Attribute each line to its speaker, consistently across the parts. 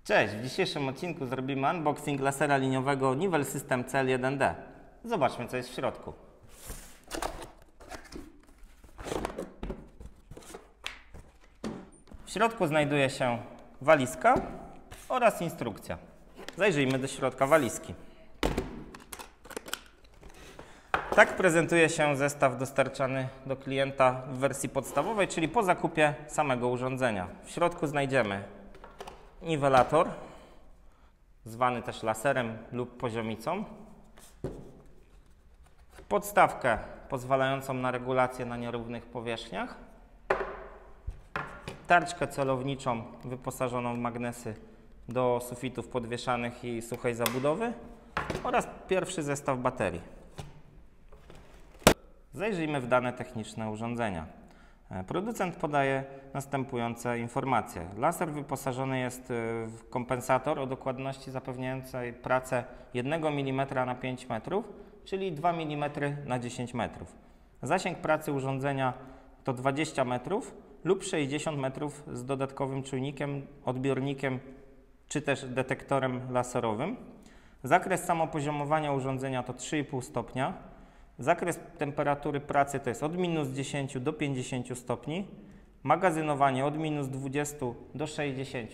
Speaker 1: Cześć, w dzisiejszym odcinku zrobimy unboxing lasera liniowego Nivel System CL1D. Zobaczmy, co jest w środku. W środku znajduje się walizka oraz instrukcja. Zajrzyjmy do środka walizki. Tak prezentuje się zestaw dostarczany do klienta w wersji podstawowej, czyli po zakupie samego urządzenia. W środku znajdziemy niwelator, zwany też laserem lub poziomicą, podstawkę pozwalającą na regulację na nierównych powierzchniach, tarczkę celowniczą wyposażoną w magnesy do sufitów podwieszanych i suchej zabudowy oraz pierwszy zestaw baterii. Zajrzyjmy w dane techniczne urządzenia. Producent podaje następujące informacje. Laser wyposażony jest w kompensator o dokładności zapewniającej pracę 1 mm na 5 metrów, czyli 2 mm na 10 metrów. Zasięg pracy urządzenia to 20 metrów lub 60 metrów z dodatkowym czujnikiem, odbiornikiem czy też detektorem laserowym. Zakres samopoziomowania urządzenia to 3,5 stopnia. Zakres temperatury pracy to jest od minus 10 do 50 stopni. Magazynowanie od minus 20 do 60.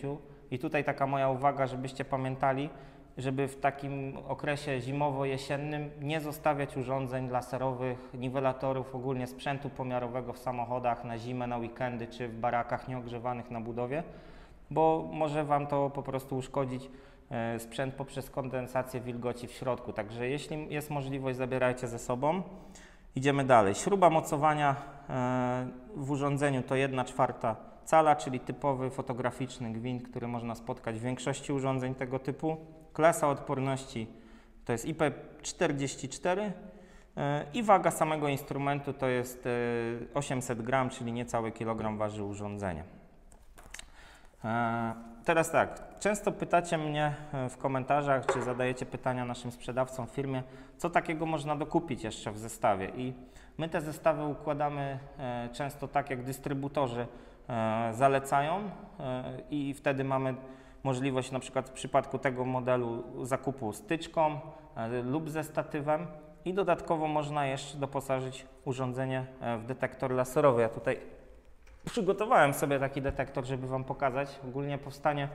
Speaker 1: I tutaj taka moja uwaga, żebyście pamiętali, żeby w takim okresie zimowo-jesiennym nie zostawiać urządzeń laserowych, niwelatorów, ogólnie sprzętu pomiarowego w samochodach na zimę, na weekendy czy w barakach nieogrzewanych na budowie, bo może Wam to po prostu uszkodzić sprzęt poprzez kondensację wilgoci w środku. Także jeśli jest możliwość, zabierajcie ze sobą. Idziemy dalej. Śruba mocowania w urządzeniu to 1/4 cala, czyli typowy fotograficzny gwint, który można spotkać w większości urządzeń tego typu. Klasa odporności to jest IP44 i waga samego instrumentu to jest 800 gram, czyli niecały kilogram waży urządzenie. Teraz tak, często pytacie mnie w komentarzach, czy zadajecie pytania naszym sprzedawcom w firmie, co takiego można dokupić jeszcze w zestawie. I my te zestawy układamy często tak, jak dystrybutorzy zalecają i wtedy mamy możliwość na przykład w przypadku tego modelu zakupu z tyczką lub ze statywem i dodatkowo można jeszcze doposażyć urządzenie w detektor laserowy. Ja tutaj przygotowałem sobie taki detektor, żeby Wam pokazać. Ogólnie powstanie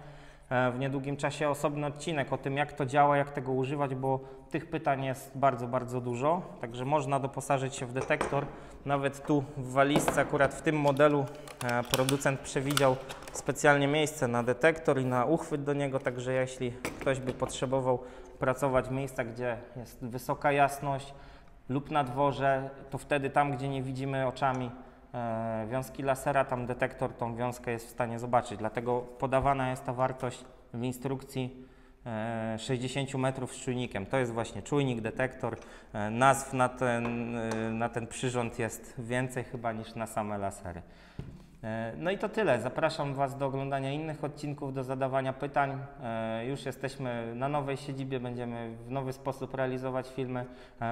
Speaker 1: w niedługim czasie osobny odcinek o tym, jak to działa, jak tego używać, bo tych pytań jest bardzo, bardzo dużo. Także można doposażyć się w detektor. Nawet tu w walizce, akurat w tym modelu producent przewidział specjalnie miejsce na detektor i na uchwyt do niego. Także jeśli ktoś by potrzebował pracować w miejscach, gdzie jest wysoka jasność lub na dworze, to wtedy tam, gdzie nie widzimy oczami wiązki lasera, tam detektor tą wiązkę jest w stanie zobaczyć. Dlatego podawana jest ta wartość w instrukcji 60 metrów z czujnikiem. To jest właśnie czujnik, detektor. Nazw na ten przyrząd jest więcej chyba niż na same lasery. No i to tyle. Zapraszam Was do oglądania innych odcinków, do zadawania pytań. Już jesteśmy na nowej siedzibie, będziemy w nowy sposób realizować filmy,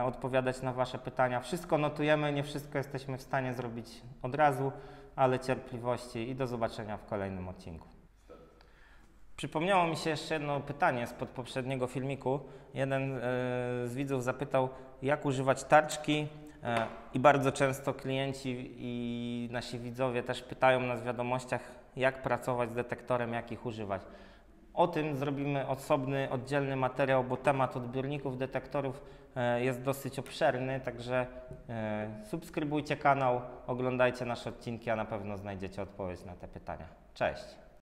Speaker 1: odpowiadać na Wasze pytania. Wszystko notujemy, nie wszystko jesteśmy w stanie zrobić od razu, ale cierpliwości i do zobaczenia w kolejnym odcinku. Przypomniało mi się jeszcze jedno pytanie spod poprzedniego filmiku. Jeden z widzów zapytał, jak używać tarczki. I bardzo często klienci i nasi widzowie też pytają nas w wiadomościach, jak pracować z detektorem, jak ich używać. O tym zrobimy osobny, oddzielny materiał, bo temat odbiorników, detektorów jest dosyć obszerny, także subskrybujcie kanał, oglądajcie nasze odcinki, a na pewno znajdziecie odpowiedź na te pytania. Cześć!